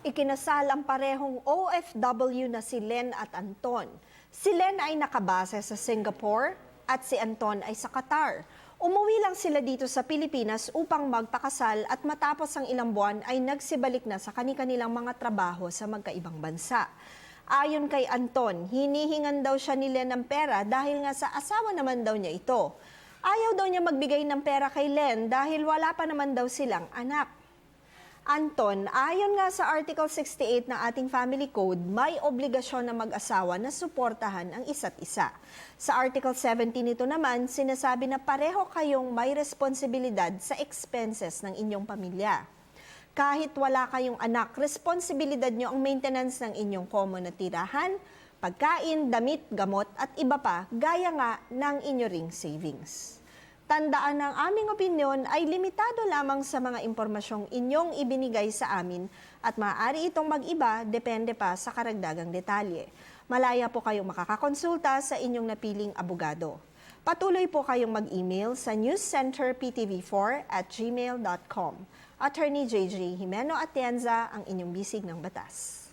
Ikinasal ang parehong OFW na si Len at Anton. Si Len ay nakabase sa Singapore at si Anton ay sa Qatar. Umuwi lang sila dito sa Pilipinas upang magpakasal at matapos ang ilang buwan ay nagsibalik na sa kani-kanilang mga trabaho sa magkaibang bansa. Ayon kay Anton, hinihingan daw siya ni Len ng pera dahil nga sa asawa naman daw niya ito. Ayaw daw niya magbigay ng pera kay Len dahil wala pa naman daw silang anak. Anton, ayon nga sa Article 68 ng ating Family Code, may obligasyon na mag-asawa na suportahan ang isa't isa. Sa Article 17 nito naman, sinasabi na pareho kayong may responsibilidad sa expenses ng inyong pamilya. Kahit wala kayong anak, responsibilidad nyo ang maintenance ng inyong common na tirahan, pagkain, damit, gamot at iba pa, gaya nga ng inyo ring savings. Tandaan ng aming opinyon ay limitado lamang sa mga impormasyong inyong ibinigay sa amin at maaari itong mag-iba depende pa sa karagdagang detalye. Malaya po kayong makakakonsulta sa inyong napiling abogado. Patuloy po kayong mag-email sa newscenterptv4@gmail.com. Attorney JJ Jimeno Atienza ang inyong bisig ng batas.